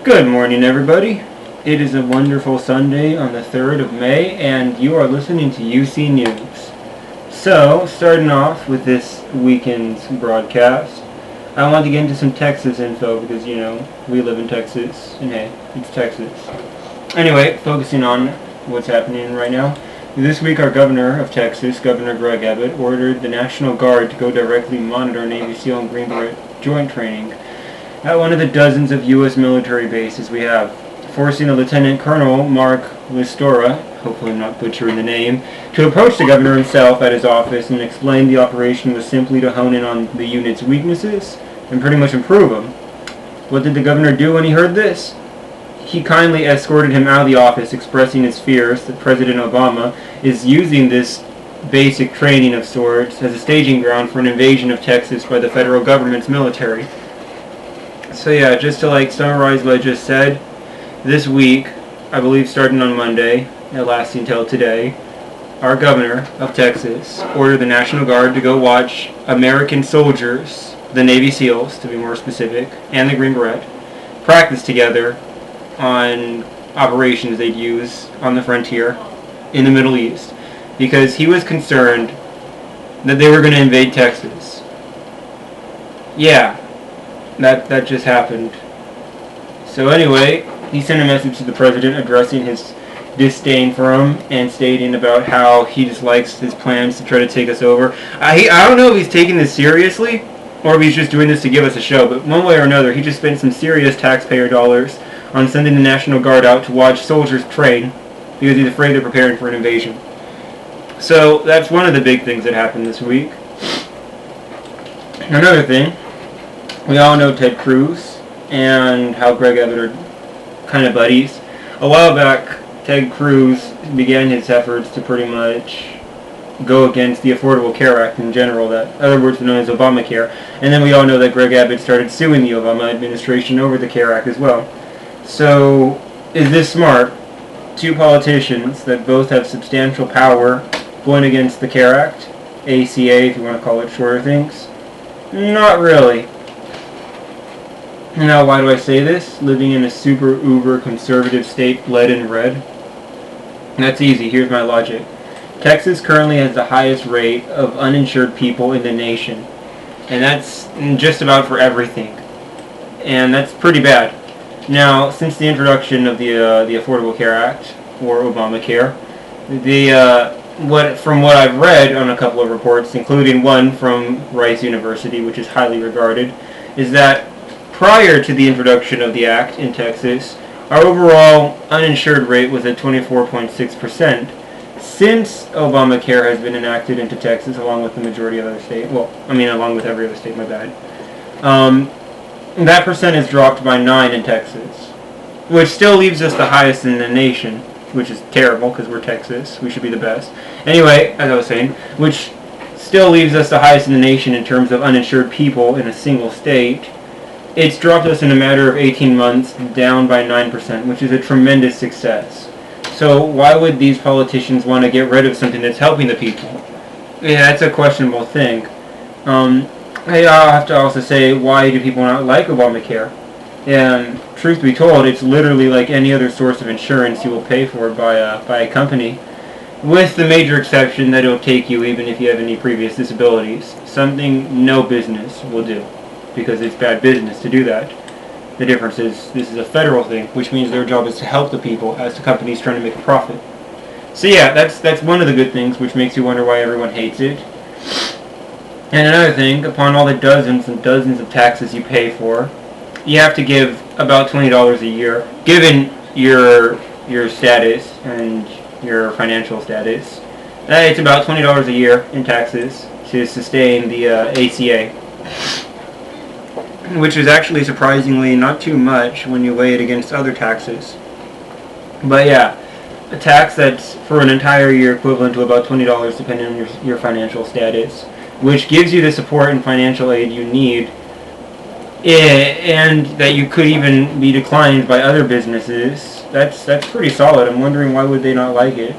Good morning, everybody. It is a wonderful Sunday on the 3rd of May, and you are listening to UC News. So, starting off with this weekend's broadcast, I want to get into some Texas info because, we live in Texas, and hey, it's Texas. Anyway, focusing on what's happening right now. This week, our governor of Texas, Governor Greg Abbott, ordered the National Guard to go directly monitor Navy SEAL and Green Beret joint training at one of the dozens of U.S. military bases we have, forcing a Lieutenant Colonel Mark Listora, hopefully I'm not butchering the name, to approach the governor himself at his office and explain the operation was simply to hone in on the unit's weaknesses and pretty much improve them. What did the governor do when he heard this? He kindly escorted him out of the office, expressing his fears that President Obama is using this basic training of sorts as a staging ground for an invasion of Texas by the federal government's military. So yeah, just to summarize what I just said, this week, I believe starting on Monday and lasting till today, our governor of Texas ordered the National Guard to go watch American soldiers, the Navy SEALs to be more specific, and the Green Beret, practice together on operations they'd use on the frontier in the Middle East, because he was concerned that they were going to invade Texas. Yeah. That just happened. So anyway, he sent a message to the president addressing his disdain for him and stating about how he dislikes his plans to try to take us over. I don't know if he's taking this seriously or if he's just doing this to give us a show, but one way or another, he just spent some serious taxpayer dollars on sending the National Guard out to watch soldiers train because he's afraid they're preparing for an invasion. So that's one of the big things that happened this week. Another thing, we all know Ted Cruz and how Greg Abbott are kind of buddies. A while back, Ted Cruz began his efforts to pretty much go against the Affordable Care Act in general, that other words known as Obamacare. And then we all know that Greg Abbott started suing the Obama administration over the Care Act as well. So, is this smart? Two politicians that both have substantial power going against the Care Act, ACA if you want to call it shorter things? Not really. Now, why do I say this? Living in a super uber conservative state bled in red? That's easy. Here's my logic. Texas currently has the highest rate of uninsured people in the nation. And that's just about for everything. And that's pretty bad. Now, since the introduction of the Affordable Care Act, or Obamacare, from what I've read on a couple of reports, including one from Rice University, which is highly regarded, is that prior to the introduction of the act in Texas, our overall uninsured rate was at 24.6%. Since Obamacare has been enacted into Texas, along with the majority of other states, along with every other state, my bad, that percent has dropped by 9 in Texas, which still leaves us the highest in the nation, which is terrible because we're Texas. We should be the best. Anyway, as I was saying, which still leaves us the highest in the nation in terms of uninsured people in a single state. It's dropped us in a matter of 18 months down by 9%, which is a tremendous success. So why would these politicians want to get rid of something that's helping the people? Yeah, that's a questionable thing. I'll have to also say, why do people not like Obamacare? And truth be told, it's literally like any other source of insurance you will pay for by a company, with the major exception that it'll take you even if you have any previous disabilities. Something no business will do, because it's bad business to do that. The difference is this is a federal thing, which means their job is to help the people as the company's trying to make a profit. So yeah, that's one of the good things, which makes you wonder why everyone hates it. And another thing, upon all the dozens and dozens of taxes you pay for, you have to give about $20 a year, given your status and your financial status. It's about $20 a year in taxes to sustain the ACA, which is actually surprisingly not too much when you weigh it against other taxes. But yeah, a tax that's for an entire year equivalent to about $20 depending on your financial status, which gives you the support and financial aid you need, and that you could even be declined by other businesses. That's pretty solid. I'm wondering why would they not like it.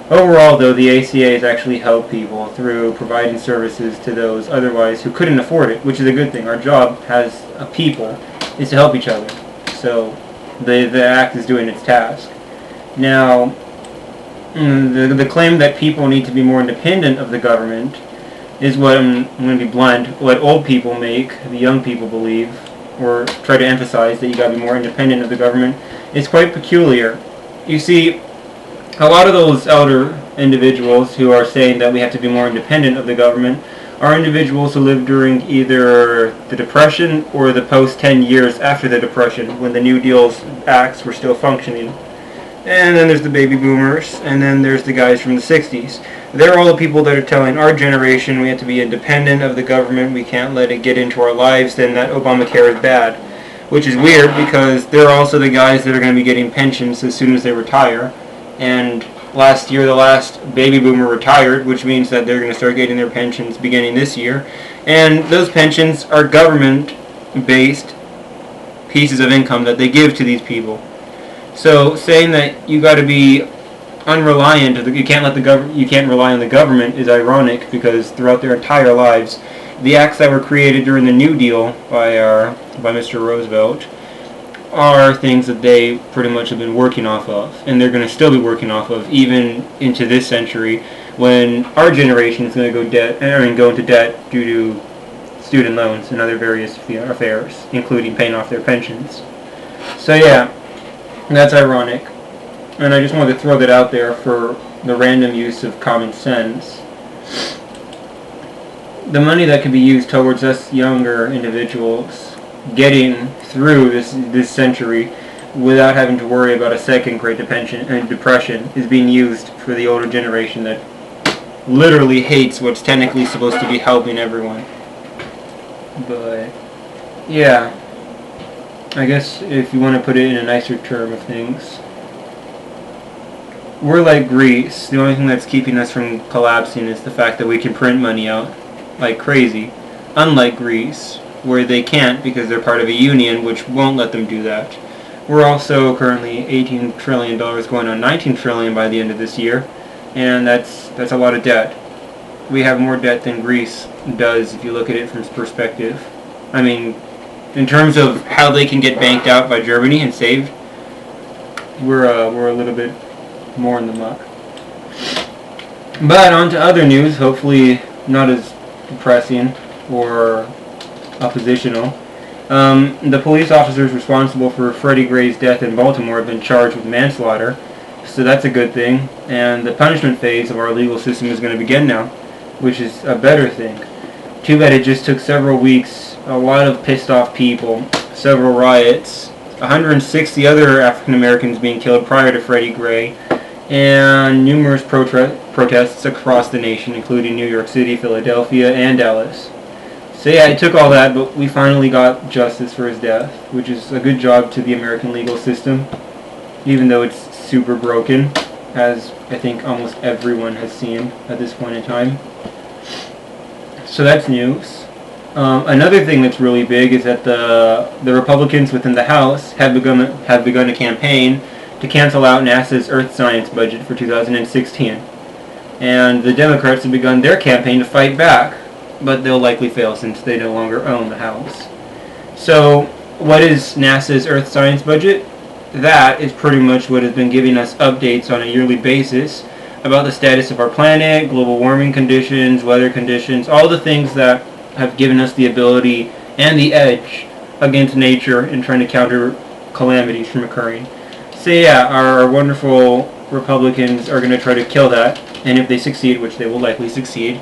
Overall, though, the ACA has actually helped people through providing services to those otherwise who couldn't afford it, which is a good thing. Our job as a people is to help each other. So The act is doing its task. Now, the claim that people need to be more independent of the government is what, I'm going to be blunt, what old people make, the young people believe, or try to emphasize that you got to be more independent of the government. It's quite peculiar. You see, a lot of those elder individuals who are saying that we have to be more independent of the government are individuals who lived during either the Depression or the post 10 years after the Depression, when the New Deal's acts were still functioning. And then there's the baby boomers, and then there's the guys from the 60s. They're all the people that are telling our generation we have to be independent of the government, we can't let it get into our lives, then that Obamacare is bad. Which is weird, because they're also the guys that are going to be getting pensions as soon as they retire. And last year, the last baby boomer retired, which means that they're going to start getting their pensions beginning this year. And those pensions are government-based pieces of income that they give to these people. So saying that you got to be unreliant, you can't rely on the government is ironic, because throughout their entire lives, the acts that were created during the New Deal by Mr. Roosevelt are things that they pretty much have been working off of, and they're going to still be working off of even into this century, when our generation is going to go into debt due to student loans and other various affairs, including paying off their pensions. So yeah, that's ironic, and I just wanted to throw that out there for the random use of common sense. The money that could be used towards us younger individuals getting through this century without having to worry about a second Great Depression is being used for the older generation that literally hates what's technically supposed to be helping everyone. But yeah, I guess if you want to put it in a nicer term of things, we're like Greece. The only thing that's keeping us from collapsing is the fact that we can print money out like crazy, unlike Greece, where they can't because they're part of a union which won't let them do that. We're also currently $18 trillion going on $19 trillion by the end of this year, and that's a lot of debt. We have more debt than Greece does if you look at it from perspective. I mean, in terms of how they can get banked out by Germany and saved, we're a little bit more in the muck. But on to other news, hopefully not as depressing or oppositional. The police officers responsible for Freddie Gray's death in Baltimore have been charged with manslaughter, so that's a good thing. And the punishment phase of our legal system is going to begin now, which is a better thing. Too bad it just took several weeks, a lot of pissed off people, several riots, 160 other African Americans being killed prior to Freddie Gray, and numerous protests across the nation, including New York City, Philadelphia, and Dallas. So yeah, it took all that, but we finally got justice for his death, which is a good job to the American legal system, even though it's super broken, as I think almost everyone has seen at this point in time. So that's news. Another thing that's really big is that the Republicans within the House have begun a campaign to cancel out NASA's Earth Science budget for 2016. And the Democrats have begun their campaign to fight back, but they'll likely fail since they no longer own the House. So, what is NASA's Earth Science budget? That is pretty much what has been giving us updates on a yearly basis about the status of our planet, global warming conditions, weather conditions, all the things that have given us the ability and the edge against nature in trying to counter calamities from occurring. So yeah, our wonderful Republicans are going to try to kill that, and if they succeed, which they will likely succeed,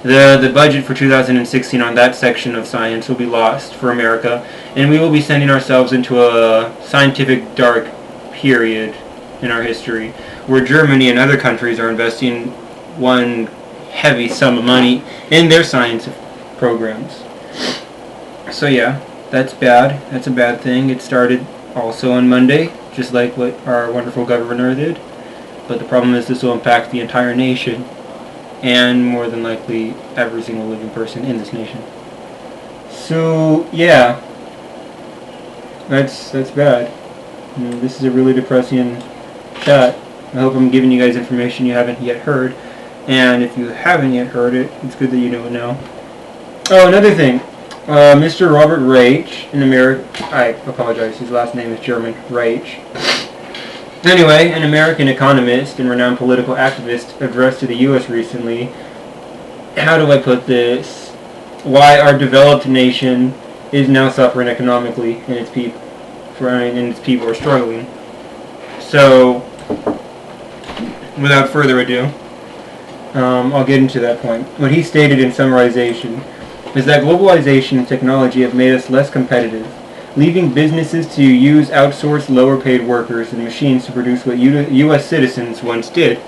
the budget for 2016 on that section of science will be lost for America, and we will be sending ourselves into a scientific dark period in our history, where Germany and other countries are investing one heavy sum of money in their science programs. So yeah, that's bad. That's a bad thing. It started also on Monday, just like what our wonderful governor did. But the problem is this will impact the entire nation, and more than likely every single living person in this nation. So yeah, that's bad. This is a really depressing chat. I hope I'm giving you guys information you haven't yet heard, and if you haven't yet heard it, it's good that you know it now. Oh, another thing. Mr. Robert Reich, an I apologize, his last name is German, Reich. Anyway, an American economist and renowned political activist addressed to the U.S. recently, how do I put this, why our developed nation is now suffering economically and its people are struggling. So, without further ado, I'll get into that point. What he stated in summarization is that globalization and technology have made us less competitive, leaving businesses to use outsourced lower-paid workers and machines to produce what U.S. citizens once did.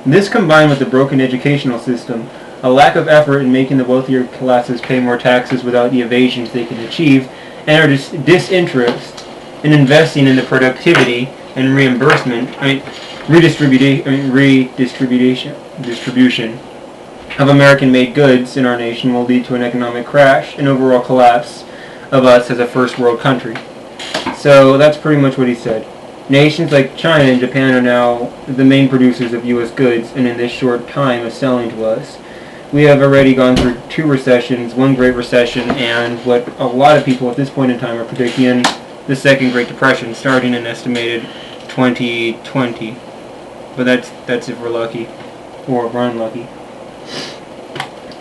This, combined with the broken educational system, a lack of effort in making the wealthier classes pay more taxes without the evasions they can achieve, and our disinterest in investing in the productivity and redistribution of American-made goods in our nation will lead to an economic crash and overall collapse of us as a first-world country. So that's pretty much what he said. Nations like China and Japan are now the main producers of U.S. goods, and in this short time of selling to us, we have already gone through 2 recessions, 1 Great Recession, and what a lot of people at this point in time are predicting, the Second Great Depression, starting in estimated 2020. But that's if we're lucky, or if we're unlucky.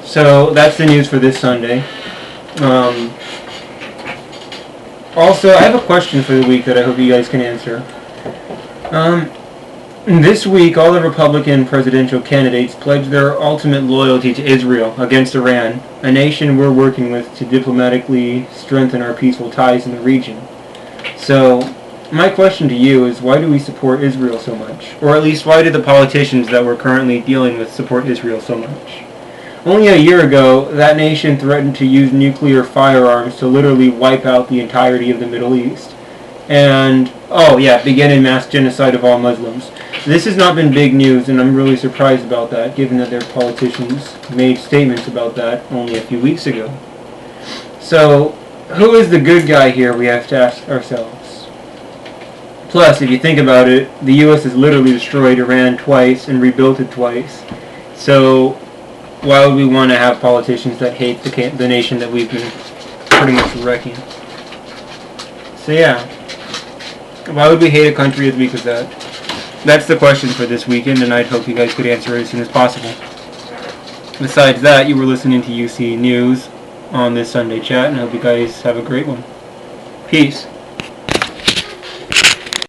So that's the news for this Sunday. Also, I have a question for the week that I hope you guys can answer. This week, all the Republican presidential candidates pledged their ultimate loyalty to Israel against Iran, a nation we're working with to diplomatically strengthen our peaceful ties in the region. So, my question to you is, why do we support Israel so much? Or at least, why do the politicians that we're currently dealing with support Israel so much? Only a year ago, that nation threatened to use nuclear firearms to literally wipe out the entirety of the Middle East. And, begin a mass genocide of all Muslims. This has not been big news, and I'm really surprised about that, given that their politicians made statements about that only a few weeks ago. So, who is the good guy here, we have to ask ourselves. Plus, if you think about it, the U.S. has literally destroyed Iran twice and rebuilt it twice. So, why would we want to have politicians that hate the nation that we've been pretty much wrecking? So yeah, why would we hate a country as weak as that? That's the question for this weekend, and I'd hope you guys could answer it as soon as possible. Besides that, you were listening to UC News on this Sunday chat, and I hope you guys have a great one. Peace.